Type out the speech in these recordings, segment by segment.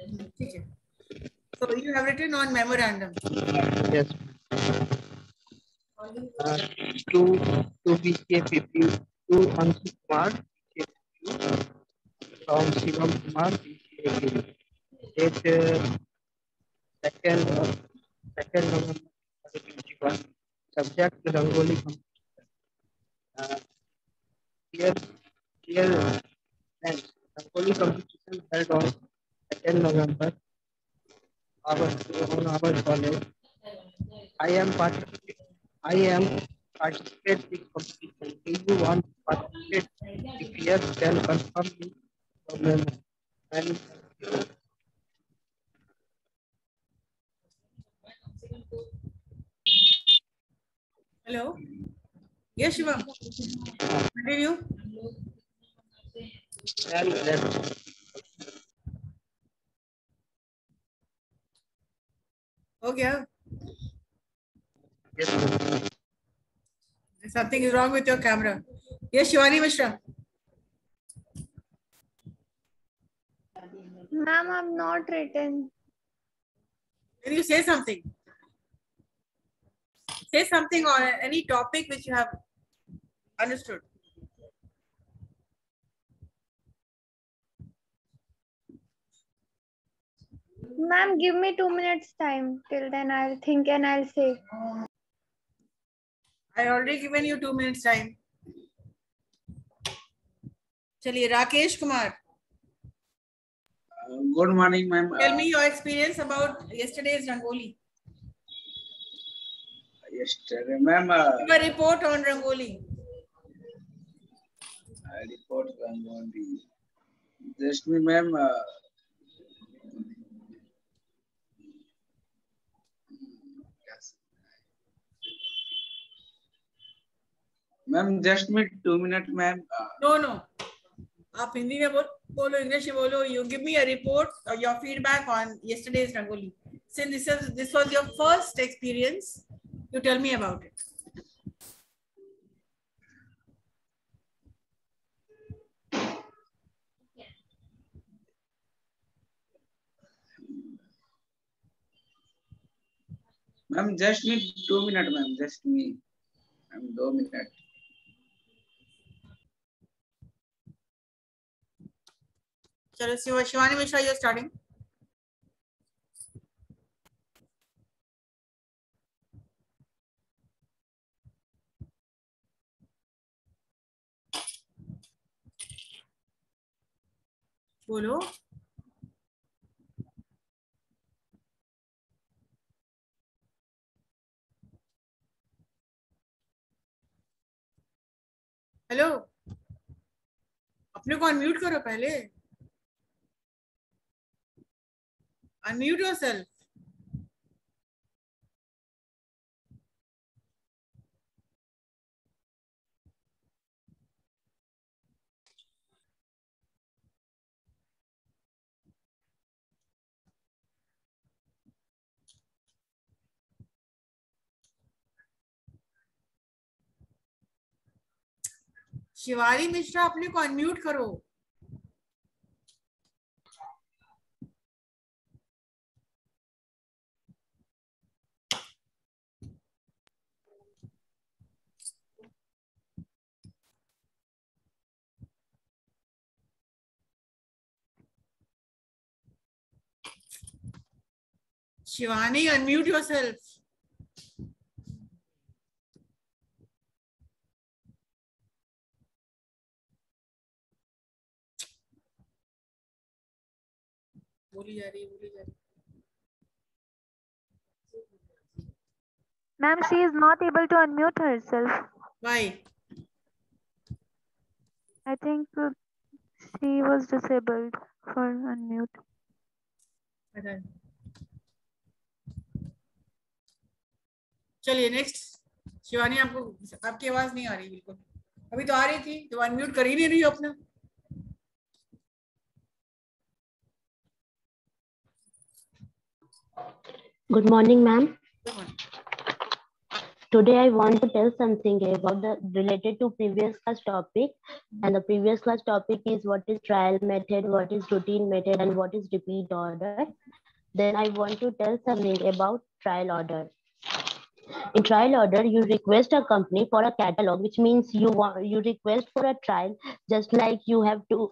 ठीक है. So you have written on memorandum. Yes. To BCA 52 Ansu Kumar from Shivam Kumar BCA. Date second November 2021. Subject Rangoli competition. Here and Rangoli competition held on 2nd November on our college. I am participate in competition. Do you want to participate? If yes, then confirm me your name. And Hello. Yes, Shivam. Continue. and let's हो गया. yes. Something is wrong with your camera. Yes, Shivani Mishra. Ma'am, I'm not written. Can you say something? Say something on any topic which you have understood. Ma'am, give me 2 minutes time. Till then I'll think and I'll say. I already given you 2 minutes time. चलिए Rakesh Kumar. Good morning, ma'am. Tell me your experience about yesterday's Rangoli. Yesterday, ma'am. Give a report on Rangoli. Report Rangoli. Just me, ma'am. Ma'am, just me 2 minutes, ma'am. No. आप हिंदी में बोलो, English में बोलो. You give me a report or your feedback on yesterday's Rangoli. Since this was your first experience, you tell me about it. Ma'am, just me 2 minutes, ma'am. Just me. Ma'am, 2 minutes. चलो Shivani Mishra, you're starting. बोलो. Hello, अपने को unmute करो पहले. Unmute yourself. Shivani Mishra, अपने को unmute करो. Shivani, unmute yourself. बोली जा रही. Ma'am, she is not able to unmute herself. Why? I think she was disabled for unmute. चलिए नेक्स्ट. शिवानी, आपकी आवाज नहीं आ रही बिल्कुल. अभी तो आ रही थी, तो अनम्यूट कर ही नहीं रही हो अपना. Good morning, ma'am. Good morning. Today I want to tell something about the related to previous class topic, and the previous class topic is what is trial method, what is routine method, and what is repeat order. Then I want to tell something about trial order. In trial order, you request a company for a catalog, which means you request for a trial, just like you have to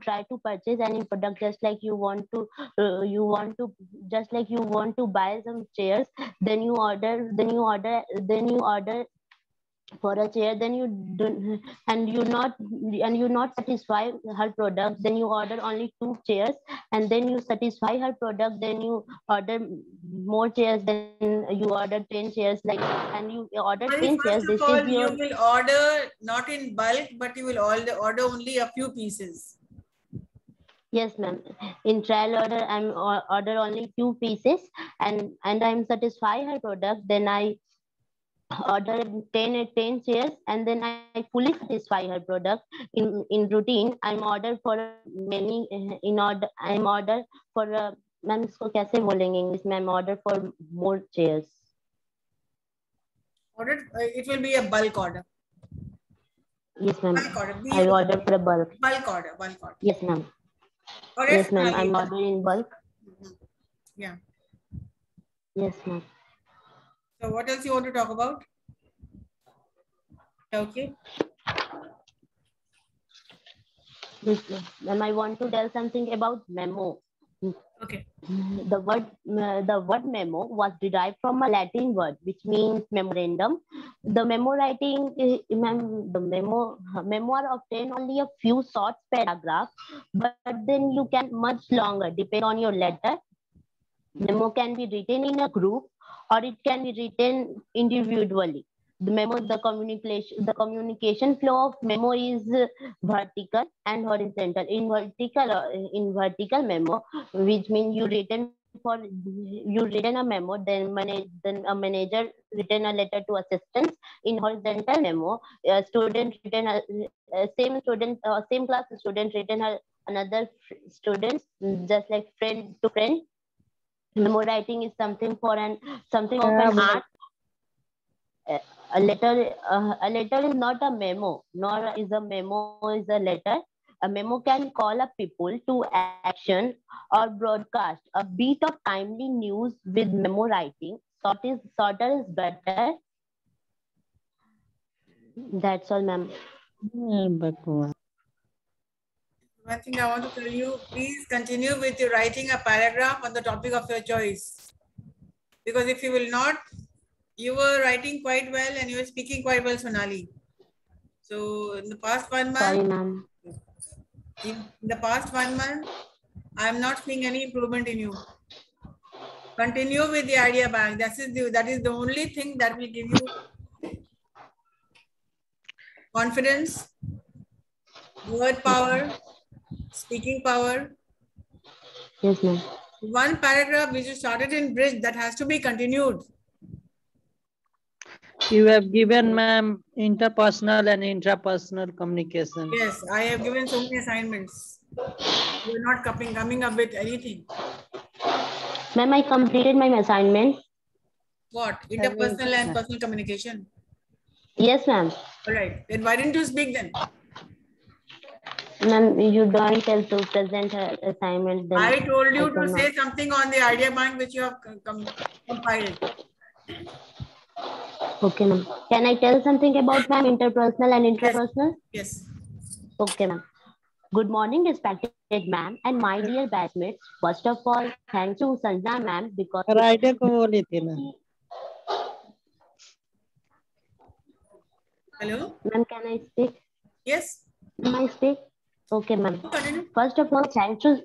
try to purchase any product, just like you want to buy some chairs. Then you order for a chair, then you do, and you not satisfy her product, then you order only 2 chairs, and then you satisfy her product, then you order more chairs, then you order 10 chairs, like, and you order 10 chairs. First This of all, is your... you will order not in bulk, but you will order only a few pieces. Yes, ma'am. In trial order, I'm order only 2 pieces, and I'm satisfy her product, then I order 10 chairs, and then I fully satisfy her product. In routine, I'm order for many, I'm order for ma'am इसको कैसे बोलेंगे English में? I'm order for more chairs. Order, it will be a bulk order. Yes, ma'am. Bulk order. I order for a bulk. Bulk order. Yes, ma'am. Or Yes, ma'am. I'm ordering in bulk. Yeah. Yes, ma'am. So what else you want to talk about? Okay. Yes, ma'am. I want to tell something about memo. Okay. The word memo was derived from a Latin word which means memorandum. The memo writing, the memoir obtain only a few short paragraphs, but then you can much longer depend on your letter. Memo can be written in a group or it can be written individually. The communication flow of memo is vertical and horizontal. In vertical memo, which means you written a memo, then a manager written a letter to assistants. In horizontal memo, a student written same class student written another student, just like friend to friend. Memo writing is something of an art. A letter is not a memo, nor is a memo is a letter. A memo can call up people to action or broadcast a bit of timely news. With memo writing, shorter is better. That's all, ma'am. One thing I want to tell you, please continue with your writing a paragraph on the topic of your choice. Because if you will not, you were writing quite well and you were speaking quite well, Sonali. So in the past 1 month, Sorry, ma'am. In the past 1 month, I am not seeing any improvement in you. Continue with the idea bank. That is the only thing that will give you confidence, word power, speaking power. Yes, ma'am. One paragraph which you started in bridge, that has to be continued. You have given, ma'am, interpersonal and intrapersonal communication. Yes, I have given so many assignments. You are not coming up with anything. Ma'am, I completed my assignment. What? Interpersonal and personal communication. Yes, ma'am. All right. Then why didn't you speak then? Ma'am, you don't tell to present her assignment. Then I told you to say something on the idea bank which you have compiled. Okay, ma'am. Can I tell something about, ma'am, interpersonal and intrapersonal? Yes. Okay, ma'am. Good morning, respected ma'am and my dear batchmates. First of all, thanks to Sanjana ma'am because... Hello? Ma'am, can I speak? Yes. Can I speak? Okay, ma'am. First of all, thanks to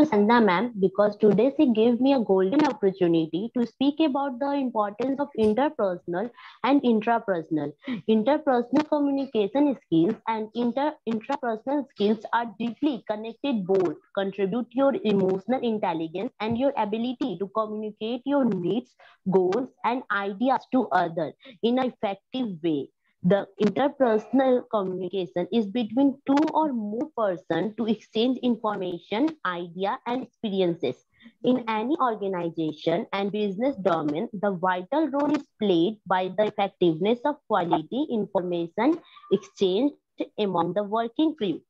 Sanjana ma'am because today she gave me a golden opportunity to speak about the importance of interpersonal and intrapersonal. Interpersonal communication skills and intrapersonal skills are deeply connected. Both contribute your emotional intelligence and your ability to communicate your needs, goals, and ideas to others in an effective way. The interpersonal communication is between two or more persons to exchange information, idea, and experiences. In any organization and business domain, the vital role is played by the effectiveness of quality information exchanged among the working crew.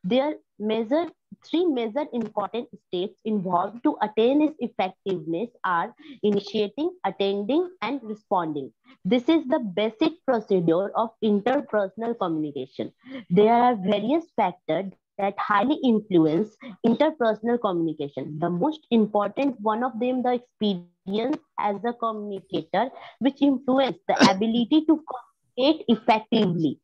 There are three major important steps involved to attain its effectiveness are initiating, attending, and responding. This is the basic procedure of interpersonal communication. There are various factors that highly influence interpersonal communication. The most important one of them, the experience as a communicator, which influence the ability to communicate effectively.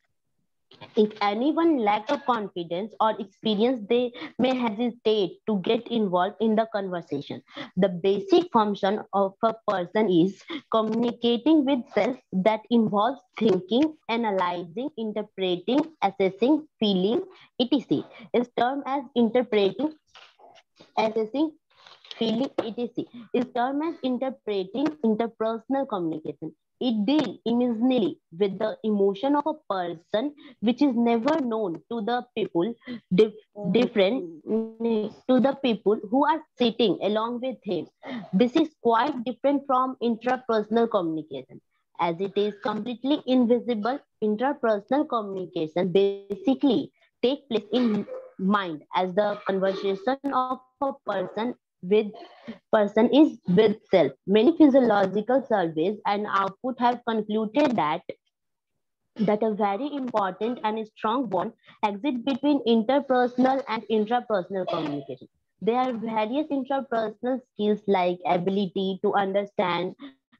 If anyone lacks of confidence or experience, they may hesitate to get involved in the conversation. The basic function of a person is communicating with self that involves thinking, analyzing, interpreting, assessing, feeling, etc. Is termed as interpreting, assessing, feeling, etc. Is termed as interpreting interpersonal communication. It deals immediately with the emotion of a person which is never known to the people different to the people who are sitting along with him. This is quite different from intrapersonal communication. As it is completely invisible, interpersonal communication basically takes place in mind as the conversation of a person is with self. Many physiological surveys and output have concluded that a very important and a strong bond exists between interpersonal and intrapersonal communication. There are various intrapersonal skills like ability to understand,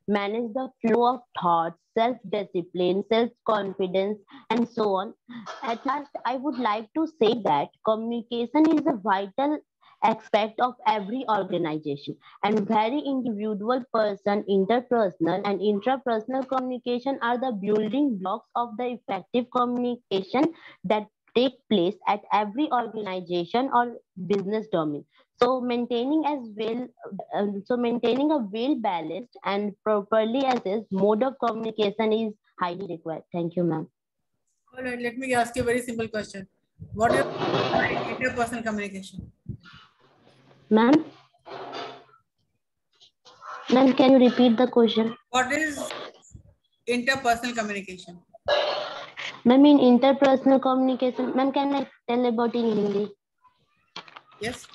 manage the flow of thoughts, self-discipline, self-confidence, and so on. At last, I would like to say that communication is a vital aspect of every organization, and very individual person interpersonal and intrapersonal communication are the building blocks of the effective communication that take place at every organization or business domain. So maintaining a well balanced and properly assessed mode of communication is highly required. Thank you, ma'am. All right, let me ask you a very simple question. What is interpersonal communication? Ma'am, can you repeat the question? What is interpersonal communication? Ma'am, in interpersonal communication, ma'am, can I tell about in Hindi? Yes.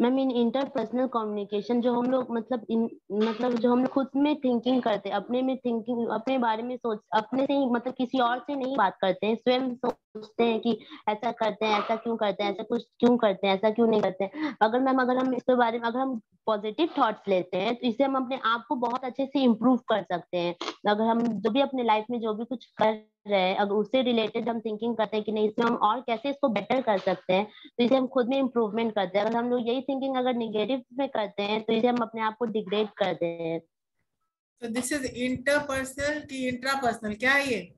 Ma'am in interpersonal communication जो हम लोग मतलब जो हम लोग खुद में thinking करते हैं, अपने में थिंकिंग, अपने बारे में सोच, अपने से ही मतलब किसी और से नहीं बात करते हैं, स्वयं सोचते हैं कि ऐसा करते हैं, ऐसा क्यों करते हैं, ऐसा कुछ क्यों करते हैं, ऐसा क्यों नहीं करते हैं. अगर हम इसके बारे में अगर हम पॉजिटिव थॉट्स लेते हैं तो इससे हम अपने आप को बहुत अच्छे से इम्प्रूव कर सकते हैं. अगर हम जो भी अपने लाइफ में जो भी कुछ कर रहे हैं, अगर उससे रिलेटेड हम थिंकिंग करते हैं कि नहीं, इसमें हम और कैसे इसको बेटर कर सकते हैं, तो इसे हम खुद में इम्प्रूवमेंट करते हैं. अगर हम लोग यही थिंकिंग अगर नेगेटिव में करते हैं तो इसे हम अपने आप को डिग्रेड करते हैं. So this is interpersonal की intrapersonal क्या है ये?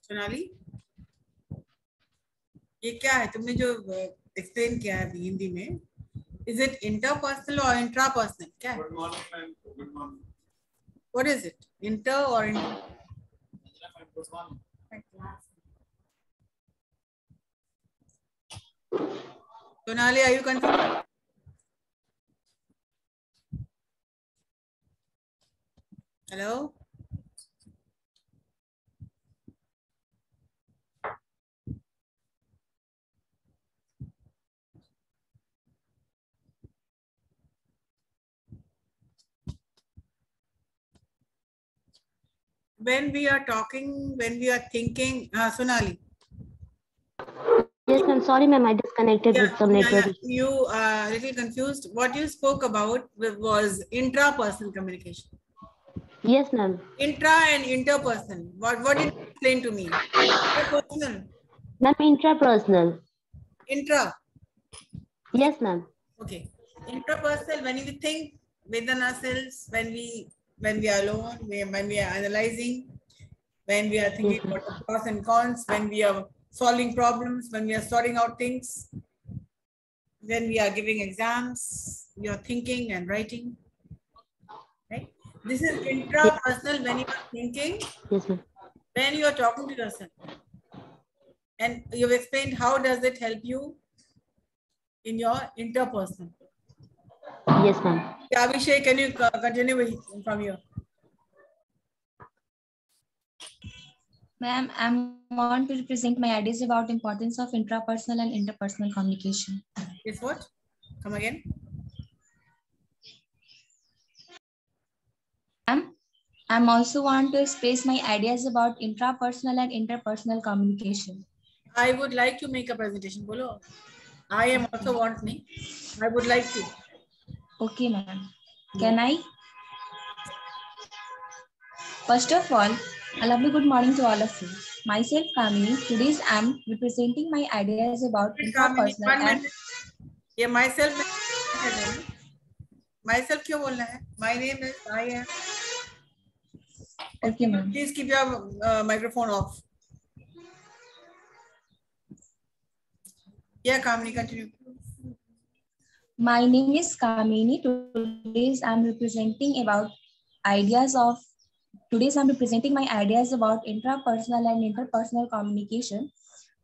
सोनाली, ये क्या है तुमने जो एक्सप्लेन किया है हिंदी में? Is it interpersonal or intrapersonal? क्या है? Good morning, ma'am. Good morning. What is it? Inter or intra? Good morning. Sonali, are you confused? Hello? When we are talking, when we are thinking, Sonali. Yes, I'm sorry, ma'am. I disconnected with some network. You are a little confused. What you spoke about was intrapersonal communication. Yes, ma'am. Intra and interpersonal. What did you explain to me? Interpersonal. Ma'am, intrapersonal. Intra. Yes, ma'am. Okay. Interpersonal, when we think within ourselves, when we are alone, when we are analyzing, when we are thinking about the pros and cons, when we are solving problems, when we are sorting out things, when we are giving exams, we are thinking and writing. Right? This is intrapersonal when you are thinking. Yes, ma'am. When you are talking to yourself. And you've explained how does it help you in your interpersonal. Yes, ma'am. Yeah, Abhishek, can you continue from here? Ma'am, I want to represent my ideas about importance of intrapersonal and interpersonal communication. Yes, what? Come again. Ma'am, I also want to express my ideas about intrapersonal and interpersonal communication. I would like to make a presentation. Bolo. I am also want me. I would like to. Okay, ma'am. Can I? First of all, a lovely good morning to all of you. Myself, Kamini. Today I am representing my ideas about intrapersonal and... Yeah, myself. Myself क्यों बोलना है? My name is I am. Okay, ma'am. Please keep your microphone off. Yeah, Kamini, continue. My name is Kamini. Today I'm representing about ideas of... Today I'm representing my ideas about intrapersonal and interpersonal communication.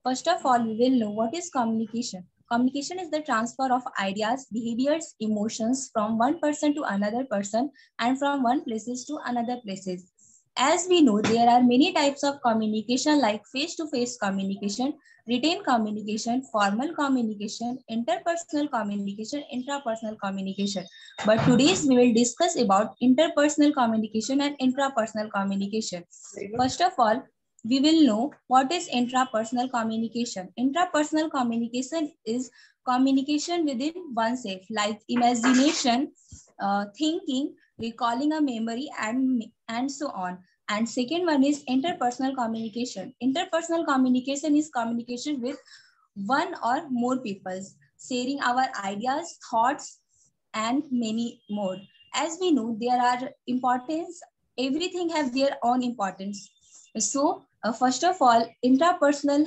First of all, we will know what is communication. Communication is the transfer of ideas, behaviors, emotions from one person to another person and from one places to another places. As we know, there are many types of communication like face-to-face communication, written communication, formal communication, interpersonal communication, intrapersonal communication. But today we will discuss about interpersonal communication and intrapersonal communication. First of all, we will know what is intrapersonal communication. Intrapersonal communication is communication within oneself, like imagination, thinking, recalling a memory, and so on. And second one is interpersonal communication. Interpersonal communication is communication with one or more people, sharing our ideas, thoughts, and many more. As we know, there are importance. Everything has their own importance. So first of all, interpersonal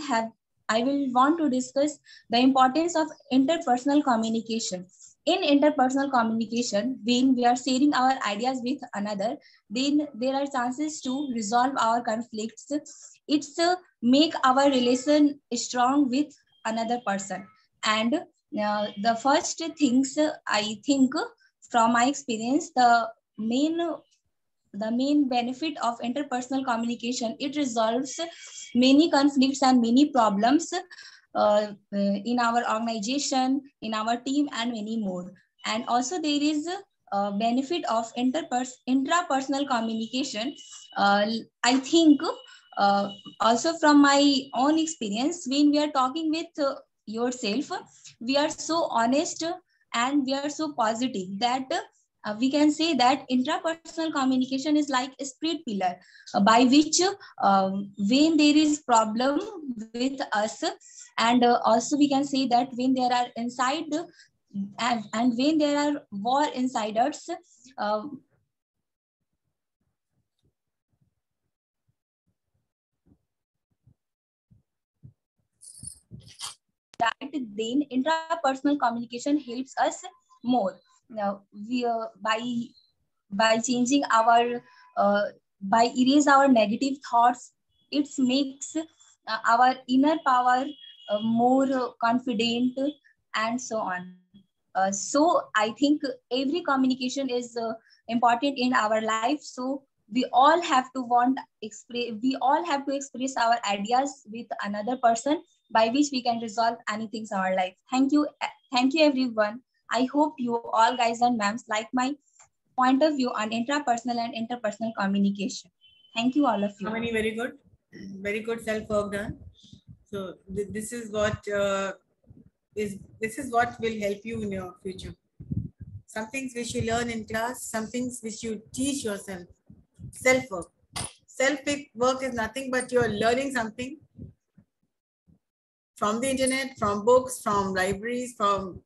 I will want to discuss the importance of interpersonal communication. In interpersonal communication, when we are sharing our ideas with another, then there are chances to resolve our conflicts. It's make our relation strong with another person. And the first things I think from my experience, the main benefit of interpersonal communication, it resolves many conflicts and many problems in our organization, in our team, and many more. And also there is a benefit of intrapersonal communication. I think also from my own experience, when we are talking with yourself, we are so honest and we are so positive that we can say that intrapersonal communication is like a spirit pillar by which when there is problem with us, and also we can say that when there are inside and when there are war inside us, that then intrapersonal communication helps us more. Now we by changing our by erase our negative thoughts, it makes our inner power more confident, and so on. So I think every communication is important in our life. So we all have to express our ideas with another person, by which we can resolve anything in our life. Thank you everyone. I hope you all guys and ma'ams like my point of view on intrapersonal and interpersonal communication. Thank you all of you. Kamini, very good self-work done. So this is what will help you in your future. Some things which you learn in class, some things which you teach yourself. Self-work. Self-work is nothing but you're learning something from the internet, from books, from libraries, from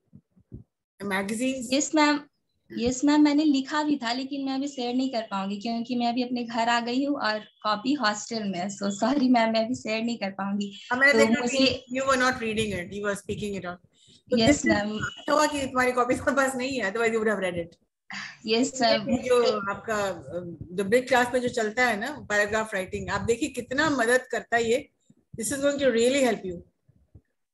magazines. Yes, ma'am. Yes, ma'am मैंने लिखा भी था, लेकिन मैं अभी share नहीं कर पाऊंगी क्योंकि मैं अभी अपने घर आ गई हूँ और कॉपी हॉस्टल में. सो सॉरी मैम, मैं अभी शेयर नहीं कर पाऊंगी. तो मुझे you were not reading it, you were speaking it out. So yes ma'am. तो हुआ कि तुम्हारी कॉपी तुम्हारे पास नहीं है, otherwise you would have read it. Yes ma'am. जो आपका the big class में जो चलता है ना पैराग्राफ राइटिंग, आप देखिए कितना मदद करता है ये This is going to really help you.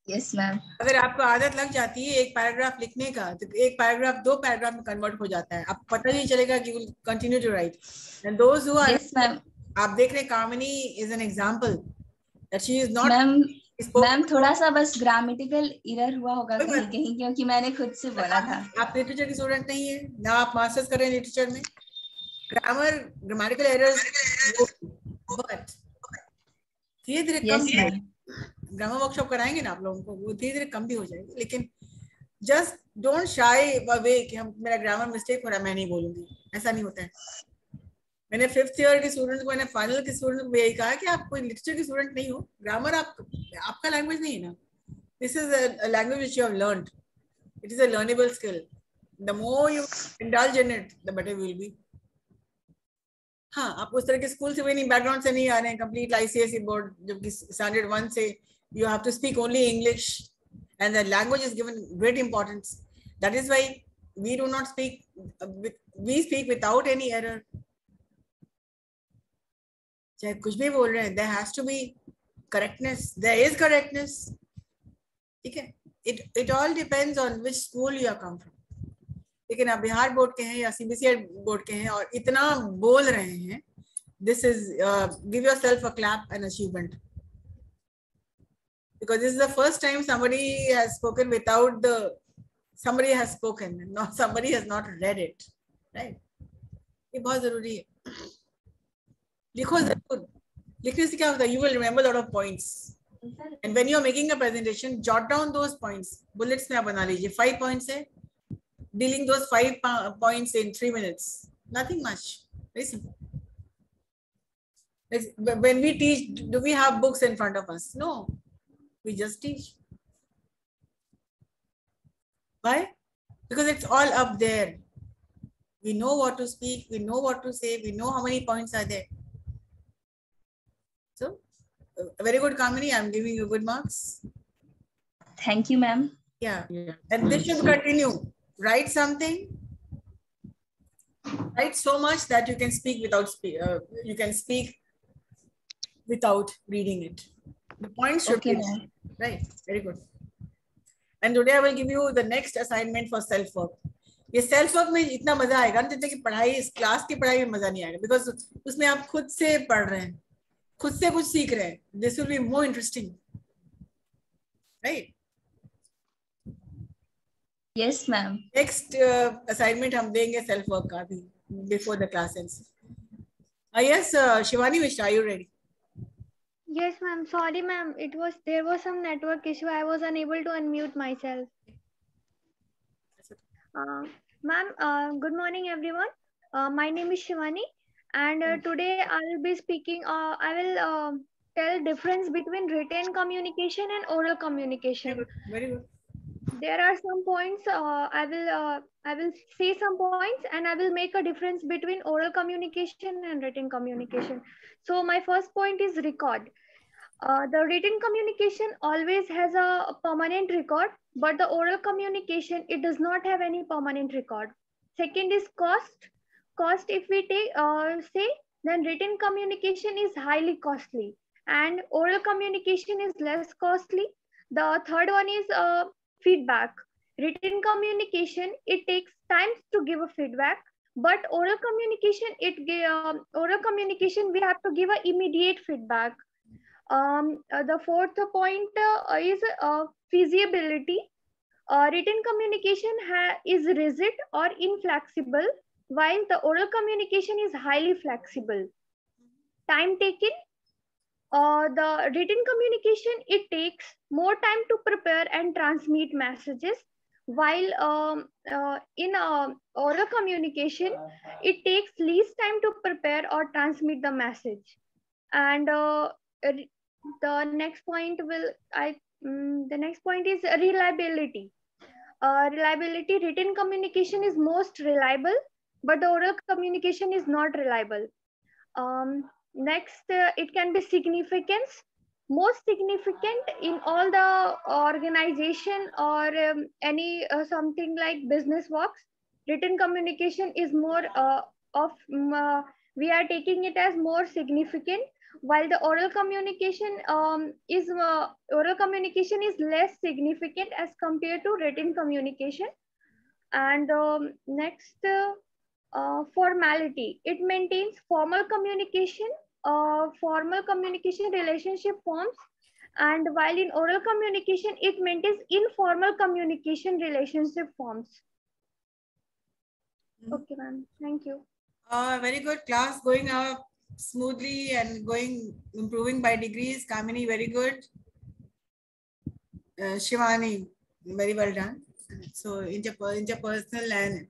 Yes, ma'am. अगर आपको आदत लग जाती है एक पैराग्राफ लिखने का, तो एक पैराग्राफ 2 पैराग्राफ में कन्वर्ट हो जाता है, आपको पता नहीं चलेगा कि will continue to write. And those who are, Yes, ma'am. आप देख रहे कामिनी is an example that she is not. Ma'am थोड़ा सा बस ग्रामेटिकल एरर हुआ होगा कहीं कहीं, क्योंकि मैंने खुद से बोला था. आप लिटरेचर की स्टूडेंट नहीं है ना, आप मास्टर्स कर रहे हैं लिटरेचर में. ग्रामर ग्रामेटिकल एरर्स बट धीरे धीरे कम. ग्रामर वर्कशॉप कराएंगे ना आप लोगों को, वो धीरे धीरे कम भी हो जाएगी. लेकिन जस्ट डोंट शाई अवे कि हम मेरा ग्रामर मिस्टेक हो रहा है मैं नहीं बोलूंगी, ऐसा नहीं होता है. मैंने 5th ईयर के स्टूडेंट्स को, मैंने फाइनल के स्टूडेंट्स को यही कहा कि आप कोई लिटरेचर के स्टूडेंट नहीं हो, ग्रामर आपका लैंग्वेज नहीं है ना. This is a language which you have learned. It is a learnable skill. The more you indulge in it the better will be. हाँ, आप उस तरह के स्कूल से भी नहीं, बैकग्राउंड से नहीं आ रहे हैं, कंप्लीट ICSE बोर्ड, जबकि स्टैंडर्ड 1 से you have to speak only English and the language is given great importance. That is why we do not speak, we speak without any error. चाहे कुछ भी बोल रहे हैं, there has to be correctness. There is correctness. ठीक है. It all depends on which school you have come from. लेकिन आप बिहार बोर्ड के हैं या CBSE बोर्ड के हैं और इतना बोल रहे हैं, this is give yourself a clap and achievement. Because this is the first time somebody has spoken without somebody has spoken, not somebody has not read it, right? ये बहुत जरूरी है. लिखो जरूर. लिखने से क्या होता है? You will remember a lot of points. And when you are making a presentation, jot down those points. Bullets में आप बना लीजिए. 5 points है. Dealing those 5 points in 3 minutes. Nothing much. Very simple. When we teach, do we have books in front of us? No. We just teach. Why? Because it's all up there. We know what to speak, we know what to say, we know how many points are there. So, very good, Kamini. I'm giving you good marks. Thank you, ma'am. Yeah. And this should continue. Write something. Write so much that you can speak without reading it. The points should be right. Very good. And today I will give you the next assignment for self work. ये self work में इतना मजा आएगा ना, जितने की पढ़ाई, इस क्लास की पढ़ाई में मजा नहीं आएगा, बिकॉज उसमें आप खुद से पढ़ रहे हैं, खुद से कुछ सीख रहे हैं. This will be more interesting, right? Yes ma'am. Next assignment हम देंगे सेल्फ वर्क का भी before the class ends. Yes Shivani Mishra, are you ready? Yes, ma'am. Sorry, ma'am. There was some network issue. I was unable to unmute myself. Ma'am, good morning, everyone. My name is Shivani, and today I will be speaking. I will tell difference between written communication and oral communication. Very good. There are some points. I will say some points, and I will make a difference between oral communication and written communication. So my first point is record. The written communication always has a permanent record, but the oral communication, it does not have any permanent record. Second is cost. Cost, if we take say, then written communication is highly costly and oral communication is less costly. The third one is feedback. Written communication, it takes time to give a feedback, but oral communication, we have to give an immediate feedback. The fourth point is feasibility. Written communication is rigid or inflexible, while the oral communication is highly flexible. Time taken. The written communication, it takes more time to prepare and transmit messages, while in oral communication, it takes least time to prepare or transmit the message. And the next point is reliability. Reliability, written communication is most reliable, but the oral communication is not reliable. Next, it can be significance. Most significant in all the organization or any something like business works, written communication is more we are taking it as more significant, while the oral communication is less significant as compared to written communication. And next, formality. It maintains formal communication relationship forms, and while in oral communication, it maintains informal communication relationship forms. Okay, ma'am. Thank you. Very good class, going up smoothly and improving by degrees. Kamini, very good. Shivani, very well done. So interpersonal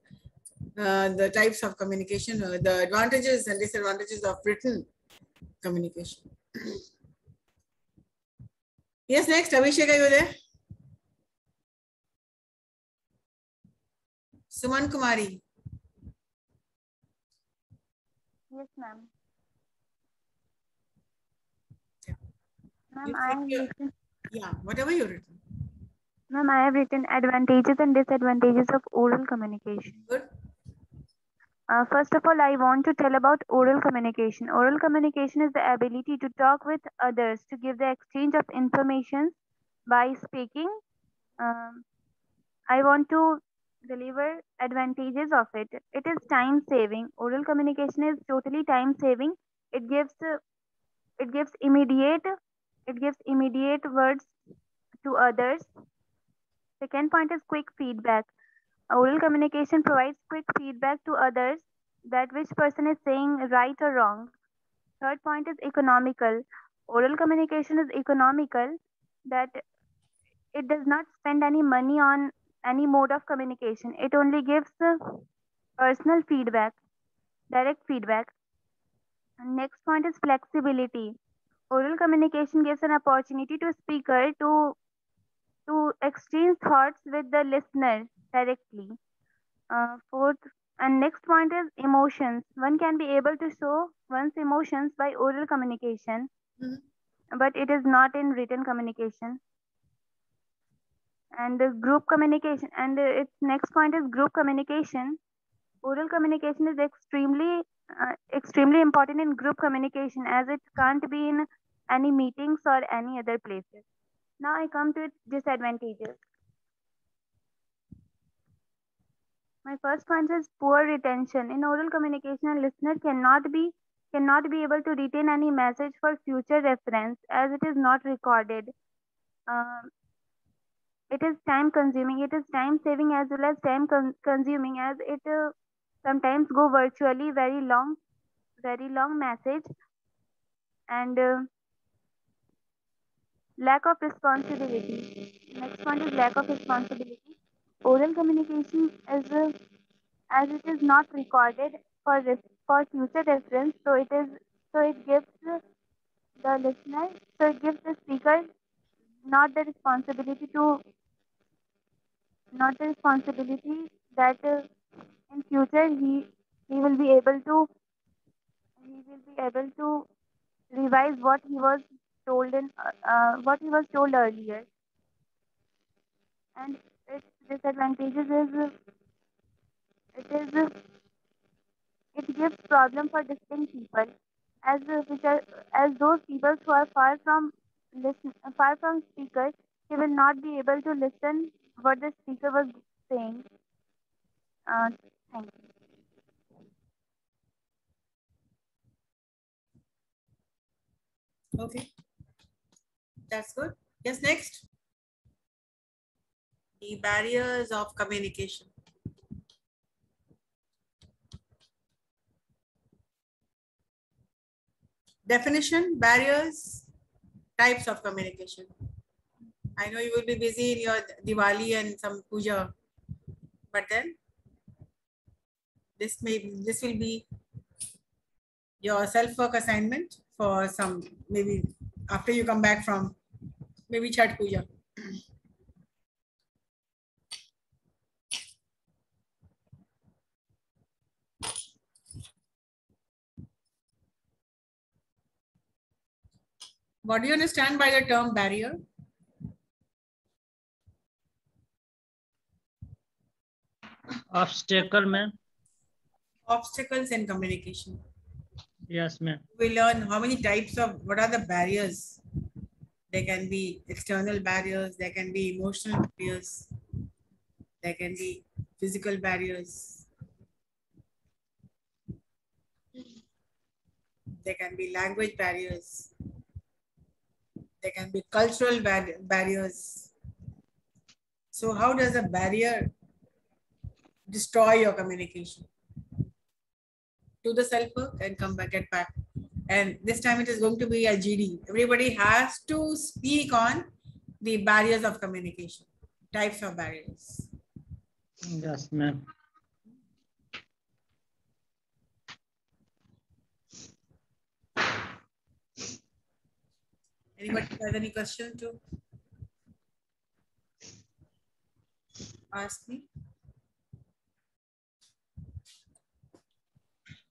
and the types of communication, the advantages and disadvantages of written communication. Yes, next, Abhishek, are you there? Suman Kumari. Yes, ma'am. Yeah. Ma'am, I have written. Yeah, whatever you written. Ma'am, I have written advantages and disadvantages of oral communication. Good. First of all, I want to tell about oral communication. Oral communication is the ability to talk with others, to give the exchange of information by speaking. I want to deliver advantages of it. It is time saving. Oral communication is totally time saving. It gives immediate words to others. Second point is quick feedback. Oral communication provides quick feedback to others that which person is saying right or wrong. Third point is economical. Oral communication is economical, that it does not spend any money on any mode of communication. It only gives personal feedback, direct feedback. And next point is flexibility. Oral communication gives an opportunity to speaker to exchange thoughts with the listener directly. Fourth and next point is emotions. One can be able to show one's emotions by oral communication, but it is not in written communication. And the group communication, and its next point is group communication. Oral communication is extremely important in group communication, as it can't be in any meetings or any other places. Now I come to its disadvantages. My first point is poor retention. In oral communication, a listener cannot be able to retain any message for future reference, as it is not recorded. It is time consuming. It is time saving as well as time consuming, as it sometimes go virtually very long message. And lack of responsibility. Next one is lack of responsibility. Oral communication is as it is not recorded for future reference, so it gives the listener, so it gives the speaker not the responsibility that in future he will be able to revise what he was told earlier. And its disadvantages is it gives problem for distinct people, as those people who are far from speakers, he will not be able to listen what the speaker was saying. Thank you. Okay, that's good. Yes, next. The barriers of communication. Definition, barriers, types of communication. I know you will be busy in your Diwali and some puja, but then this will be your self-work assignment for some, maybe after you come back from maybe Chhat Puja. What do you understand by the term barrier? Obstacle, ma'am. Obstacles in communication. Yes, ma'am. We learn how many types of, what are the barriers. There can be external barriers, there can be emotional barriers, there can be physical barriers, there can be language barriers, there can be cultural barriers. So how does a barrier destroy your communication? Do the self work and come back, get back. And this time it is going to be a GD. Everybody has to speak on the barriers of communication, types of barriers. Yes, ma'am. Anybody has any question to ask me?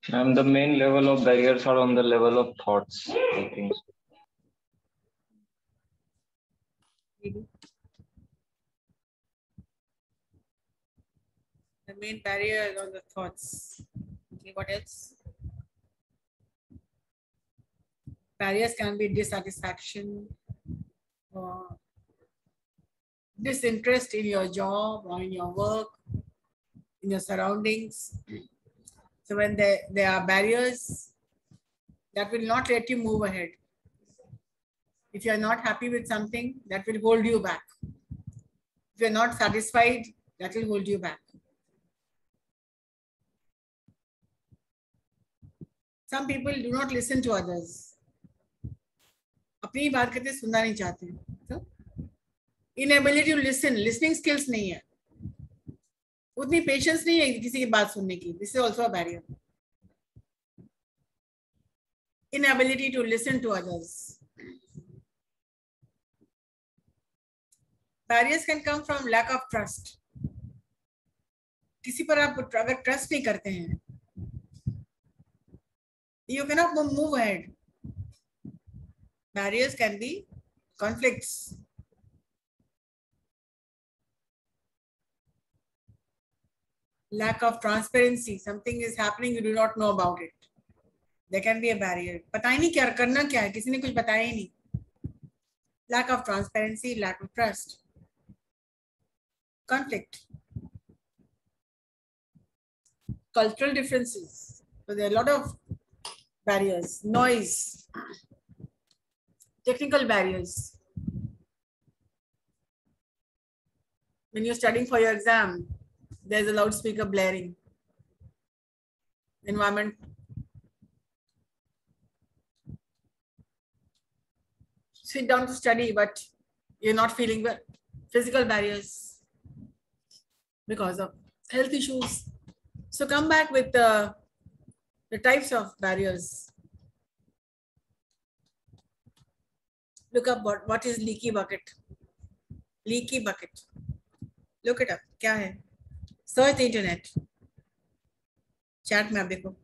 The main level of barriers are on the level of thoughts, I think. Maybe. The main barrier is on the thoughts. Okay, what else? Barriers can be dissatisfaction or disinterest in your job or in your work, in your surroundings. So when there are barriers that will not let you move ahead. If you are not happy with something, that will hold you back. If you are not satisfied, that will hold you back. Some people do not listen to others. अपनी बात करते सुनना नहीं चाहते. So, inability to listen, listening skills नहीं है. उतनी patience नहीं है किसी की बात सुनने की. This is also a barrier. Inability to listen to others. Barriers can come from lack of trust. किसी पर आप अगर trust नहीं करते हैं, you cannot move ahead. Barriers can be conflicts. Lack of transparency. Something is happening, you do not know about it. There can be a barrier. पता ही नहीं क्या करना क्या है, किसी ने कुछ बताया ही नहीं. Lack of transparency, lack of trust. Conflict. Cultural differences. So there are a lot of barriers. Noise. Technical barriers. When you're studying for your exam, there's a loudspeaker blaring. Environment. Sit down to study, but you're not feeling well. Physical barriers because of health issues. So come back with the types of barriers. Look up what is leaky bucket. Leaky bucket. Look it up. क्या है? Search the internet. Chat में आप देखो.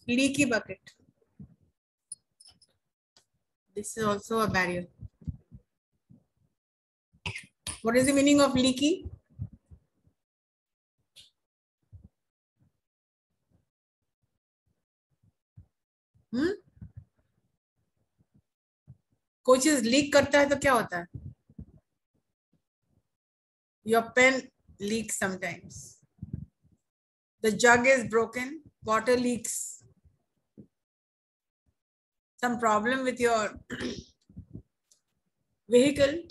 Leaky bucket. This is also a barrier. What is the meaning of leaky? कोई चीज leak करता है तो क्या होता है? Your pen leaks sometimes. The jug is broken, water leaks. Some problem with your vehicle,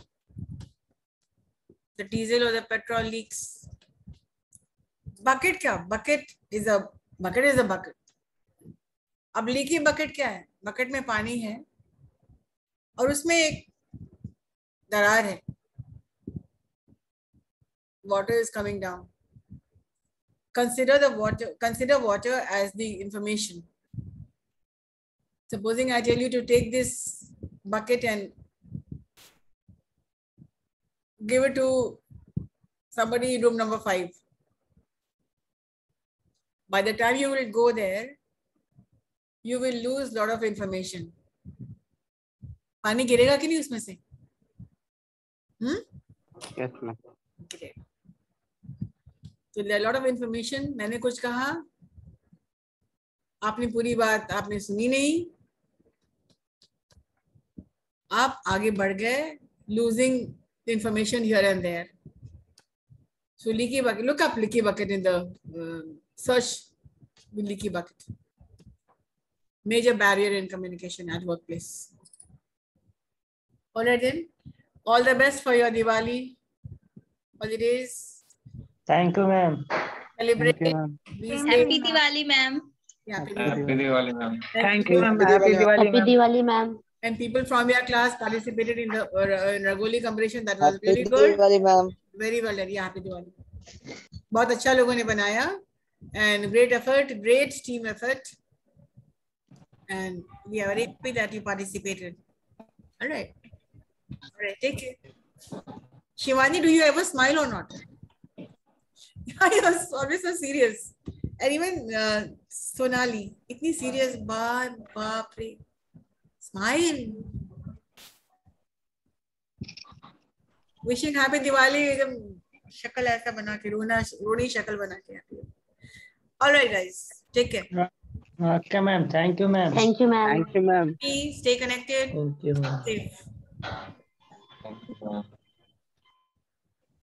the diesel or the petrol leaks. Bucket क्या? Bucket is a bucket. अब लीकी बकेट क्या है? बकेट में पानी है और उसमें एक दरार है. Water is coming down. Consider water as the information. Supposing I tell you to take this bucket and give it to somebody in room number 5. By the time you will go there, you will lose a lot of information. पानी गिरेगा कि नहीं उसमें से? Yes, ma'am. तो lot of information, मैंने कुछ कहा, आपने पूरी बात आपने सुनी नहीं, आप आगे बढ़ गए, losing the information here and there. So leaky bucket, look up leaky bucket in the search with leaky bucket. Major barrier in communication at workplace. All right then, all the best for your Diwali holidays. Thank you, ma'am. Celebrate. Thank you, ma'am. Be Happy safe. Diwali, ma'am. Yeah, happy Happy Diwali. Diwali, ma'am. Thank you, ma'am. Happy Diwali, Happy ma'am. Diwali, ma'am. And people from your class participated in the Rangoli competition. That was really good. Very well done. Yeah, happy Diwali. बहुत अच्छा लोगों ने बनाया. And great effort, great team effort. And we are very happy that you participated. All right. All right, take care. Shivani, do you ever smile or not? You're always so serious. And even Sonali, itni serious, baap re. Smile. Wishing happy Diwali. एकदम शक्ल ऐसा बना के रोनी शक्ल बना के. All right, guys. Take care. Okay, ma'am. Thank you, ma'am. Thank you, ma'am. Thank you, ma'am. Please stay connected. Thank you, ma'am. Safe.